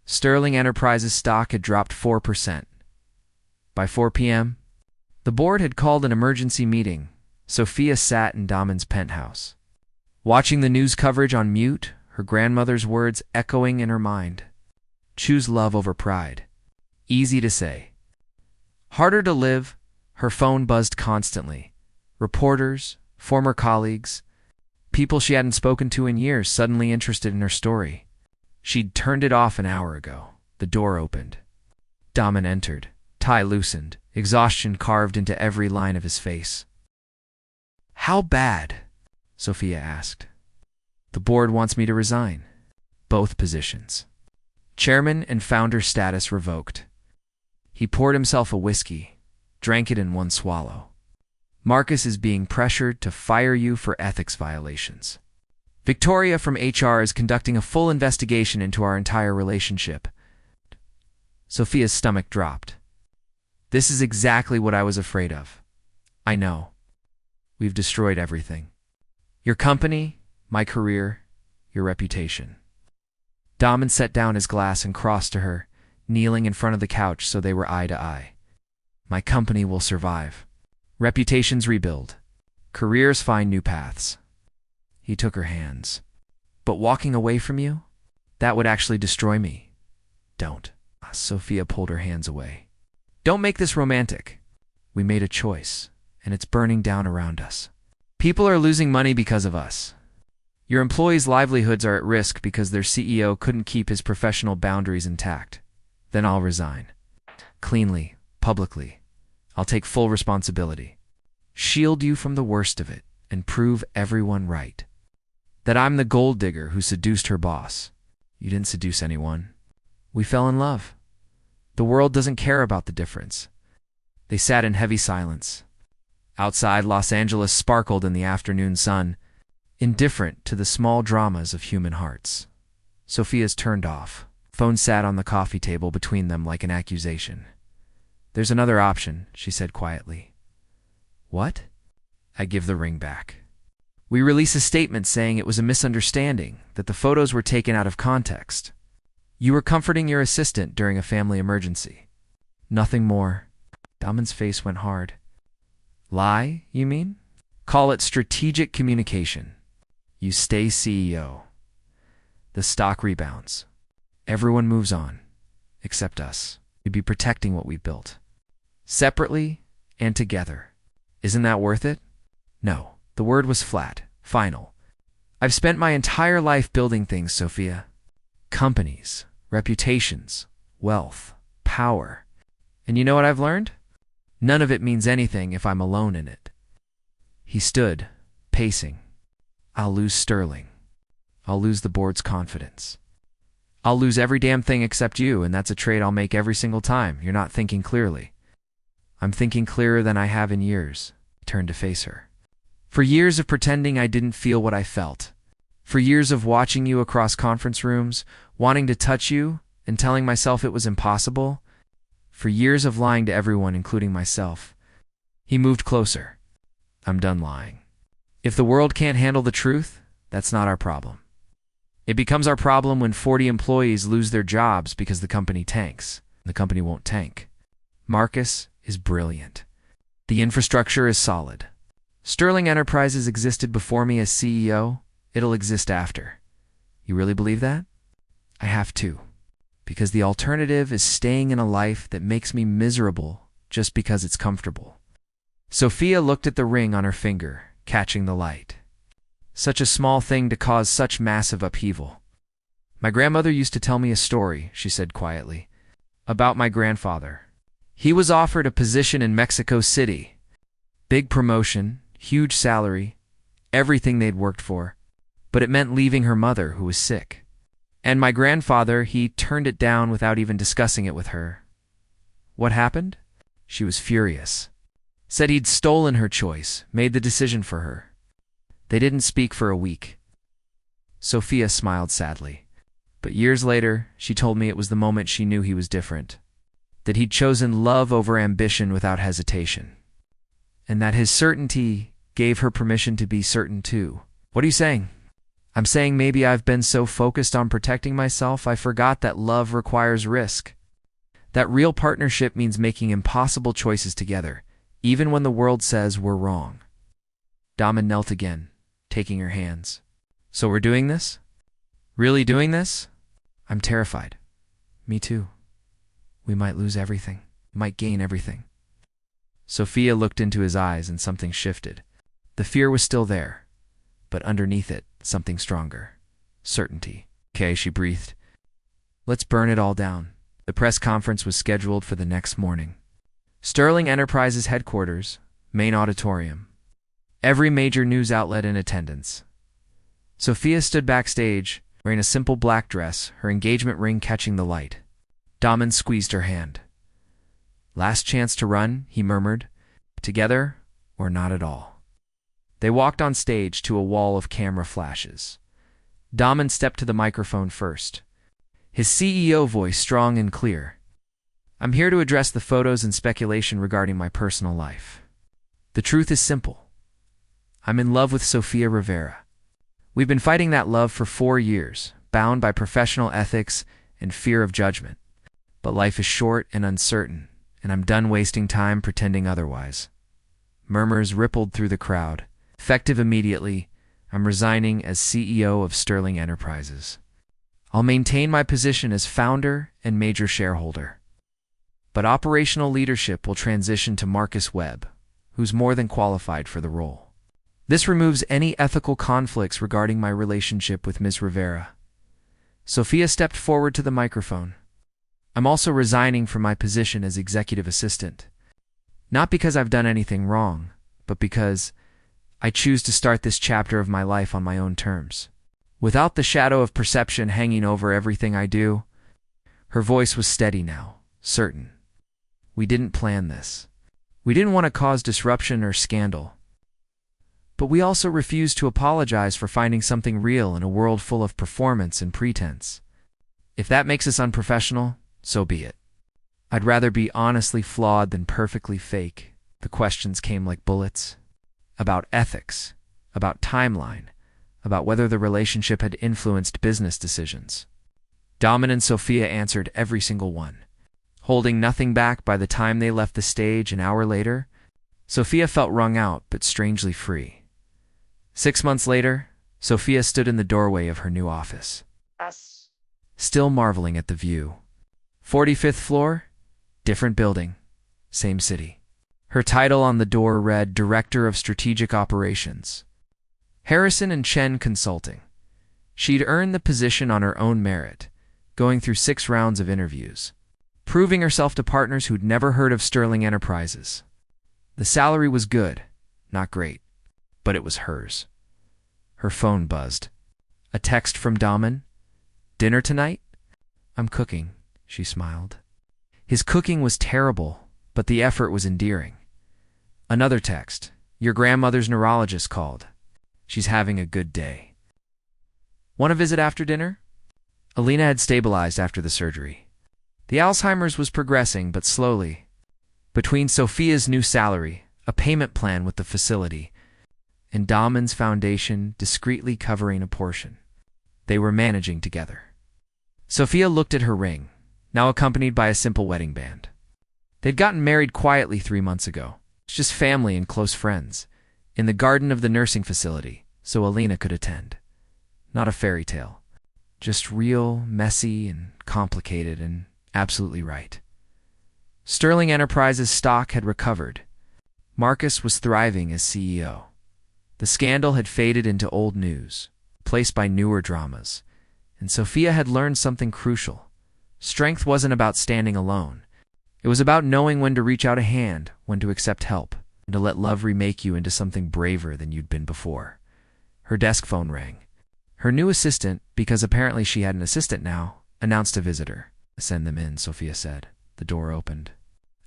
Sterling Enterprises stock had dropped 4%. By 4 p.m., the board had called an emergency meeting. Sophia sat in Damen's penthouse, watching the news coverage on mute, her grandmother's words echoing in her mind. Choose love over pride. Easy to say. Harder to live. Her phone buzzed constantly. Reporters, former colleagues, people she hadn't spoken to in years suddenly interested in her story. She'd turned it off an hour ago. The door opened. Damen entered, tie loosened, exhaustion carved into every line of his face. "How bad?" Sophia asked. "The board wants me to resign. Both positions. Chairman and founder status revoked." He poured himself a whiskey, drank it in one swallow. "Marcus is being pressured to fire you for ethics violations. Victoria from HR is conducting a full investigation into our entire relationship." Sophia's stomach dropped. This is exactly what I was afraid of. I know. We've destroyed everything. Your company, my career, your reputation. Damen set down his glass and crossed to her, kneeling in front of the couch so they were eye to eye. My company will survive. Reputations rebuild. Careers find new paths. He took her hands. But walking away from you? That would actually destroy me. Don't. Sophia pulled her hands away. Don't make this romantic. We made a choice, and it's burning down around us. People are losing money because of us. Your employees' livelihoods are at risk because their CEO couldn't keep his professional boundaries intact. Then I'll resign. Cleanly, publicly. I'll take full responsibility. Shield you from the worst of it and prove everyone right. That I'm the gold digger who seduced her boss. You didn't seduce anyone. We fell in love. The world doesn't care about the difference. They sat in heavy silence. Outside, Los Angeles sparkled in the afternoon sun, indifferent to the small dramas of human hearts. Sophia's turned off. Phone sat on the coffee table between them like an accusation. There's another option, she said quietly. What? I give the ring back. We release a statement saying it was a misunderstanding, that the photos were taken out of context. You were comforting your assistant during a family emergency. Nothing more. Damen's face went hard. Lie, you mean? Call it strategic communication. You stay CEO. The stock rebounds. Everyone moves on, except us. We'd be protecting what we've built. Separately and together. Isn't that worth it? No. The word was flat, final. I've spent my entire life building things, Sophia. Companies, reputations, wealth, power. And you know what I've learned? None of it means anything if I'm alone in it. He stood, pacing. I'll lose Sterling. I'll lose the board's confidence. I'll lose every damn thing except you, and that's a trade I'll make every single time. You're not thinking clearly. I'm thinking clearer than I have in years. He turned to face her. For years of pretending I didn't feel what I felt. For years of watching you across conference rooms, wanting to touch you, and telling myself it was impossible. For years of lying to everyone, including myself. He moved closer. I'm done lying. If the world can't handle the truth, that's not our problem. It becomes our problem when 40 employees lose their jobs because the company tanks. The company won't tank. Marcus is brilliant. The infrastructure is solid. Sterling Enterprises existed before me as CEO. It'll exist after. You really believe that? I have to. Because the alternative is staying in a life that makes me miserable just because it's comfortable. Sophia looked at the ring on her finger, catching the light. Such a small thing to cause such massive upheaval. My grandmother used to tell me a story, she said quietly, about my grandfather. He was offered a position in Mexico City. Big promotion, huge salary, everything they'd worked for. But it meant leaving her mother, who was sick. And my grandfather, he turned it down without even discussing it with her. What happened? She was furious. Said he'd stolen her choice, made the decision for her. They didn't speak for a week. Sophia smiled sadly. But years later, she told me it was the moment she knew he was different. That he'd chosen love over ambition without hesitation. And that his certainty gave her permission to be certain too. What are you saying? I'm saying maybe I've been so focused on protecting myself I forgot that love requires risk. That real partnership means making impossible choices together, even when the world says we're wrong. Damen knelt again, taking her hands. So we're doing this? Really doing this? I'm terrified. Me too. We might lose everything, might gain everything. Sophia looked into his eyes and something shifted. The fear was still there, but underneath it, something stronger. Certainty. Okay, she breathed. Let's burn it all down. The press conference was scheduled for the next morning. Sterling Enterprises headquarters, main auditorium. Every major news outlet in attendance. Sophia stood backstage, wearing a simple black dress, her engagement ring catching the light. Damen squeezed her hand. Last chance to run, he murmured. Together or not at all. They walked on stage to a wall of camera flashes. Damen stepped to the microphone first. His CEO voice strong and clear. I'm here to address the photos and speculation regarding my personal life. The truth is simple. I'm in love with Sophia Rivera. We've been fighting that love for 4 years, bound by professional ethics and fear of judgment. But life is short and uncertain, and I'm done wasting time pretending otherwise. Murmurs rippled through the crowd. Effective immediately, I'm resigning as CEO of Sterling Enterprises. I'll maintain my position as founder and major shareholder. But operational leadership will transition to Marcus Webb, who's more than qualified for the role. This removes any ethical conflicts regarding my relationship with Ms. Rivera. Sophia stepped forward to the microphone. I'm also resigning from my position as executive assistant. Not because I've done anything wrong, but because I choose to start this chapter of my life on my own terms. Without the shadow of perception hanging over everything I do. Her voice was steady now, certain. We didn't plan this. We didn't want to cause disruption or scandal. But we also refused to apologize for finding something real in a world full of performance and pretense. If that makes us unprofessional, so be it. I'd rather be honestly flawed than perfectly fake. The questions came like bullets. About ethics, about timeline, about whether the relationship had influenced business decisions. Damen and Sophia answered every single one. Holding nothing back by the time they left the stage an hour later, Sophia felt wrung out but strangely free. 6 months later, Sophia stood in the doorway of her new office. Still marveling at the view. 45th floor, different building, same city. Her title on the door read Director of Strategic Operations. Harrison and Chen Consulting. She'd earned the position on her own merit, going through 6 rounds of interviews, proving herself to partners who'd never heard of Sterling Enterprises. The salary was good, not great, but it was hers. Her phone buzzed. A text from Damen. Dinner tonight? I'm cooking, she smiled. His cooking was terrible, but the effort was endearing. Another text. Your grandmother's neurologist called. She's having a good day. Want to visit after dinner? Alina had stabilized after the surgery. The Alzheimer's was progressing, but slowly. Between Sophia's new salary, a payment plan with the facility, and Damen's foundation discreetly covering a portion, they were managing together. Sophia looked at her ring, now accompanied by a simple wedding band. They'd gotten married quietly 3 months ago, just family and close friends, in the garden of the nursing facility, so Alina could attend. Not a fairy tale. Just real, messy, and complicated, and absolutely right. Sterling Enterprises stock had recovered. Marcus was thriving as CEO. The scandal had faded into old news, replaced by newer dramas, and Sophia had learned something crucial. Strength wasn't about standing alone. It was about knowing when to reach out a hand, when to accept help, and to let love remake you into something braver than you'd been before. Her desk phone rang. Her new assistant, because apparently she had an assistant now, announced a visitor. Send them in, Sophia said. The door opened.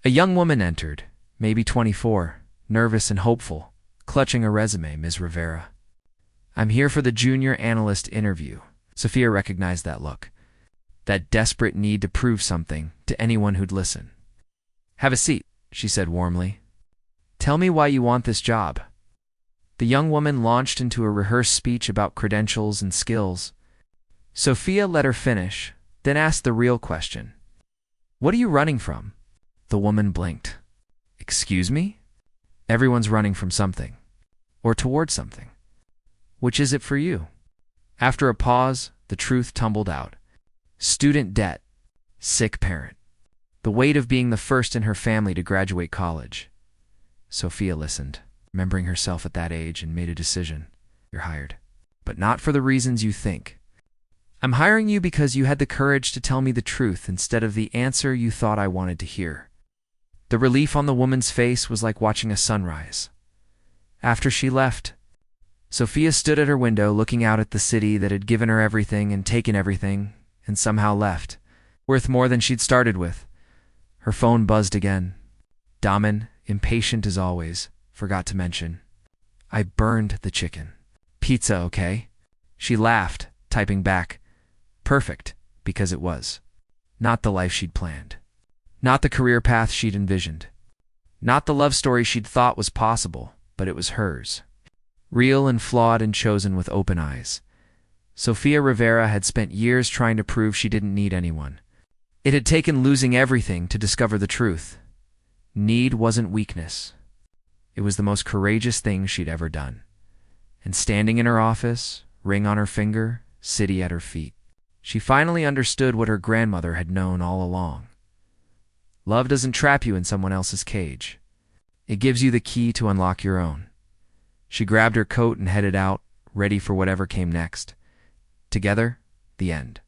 A young woman entered, maybe 24, nervous and hopeful, clutching a resume, Ms. Rivera. I'm here for the junior analyst interview. Sophia recognized that look. That desperate need to prove something to anyone who'd listen. Have a seat, she said warmly. Tell me why you want this job. The young woman launched into a rehearsed speech about credentials and skills. Sophia let her finish, then asked the real question. What are you running from? The woman blinked. Excuse me? Everyone's running from something, or towards something. Which is it for you? After a pause, the truth tumbled out. Student debt. Sick parent. The weight of being the first in her family to graduate college. Sophia listened, remembering herself at that age, and made a decision. You're hired. But not for the reasons you think. I'm hiring you because you had the courage to tell me the truth instead of the answer you thought I wanted to hear. The relief on the woman's face was like watching a sunrise. After she left, Sophia stood at her window looking out at the city that had given her everything and taken everything, and somehow left, worth more than she'd started with. Her phone buzzed again. Damen, impatient as always, forgot to mention. I burned the chicken. Pizza, okay? She laughed, typing back. Perfect, because it was. Not the life she'd planned. Not the career path she'd envisioned. Not the love story she'd thought was possible, but it was hers. Real and flawed and chosen with open eyes. Sophia Rivera had spent years trying to prove she didn't need anyone. It had taken losing everything to discover the truth. Need wasn't weakness. It was the most courageous thing she'd ever done. And standing in her office, ring on her finger, city at her feet, she finally understood what her grandmother had known all along. Love doesn't trap you in someone else's cage. It gives you the key to unlock your own. She grabbed her coat and headed out, ready for whatever came next. Together, the end.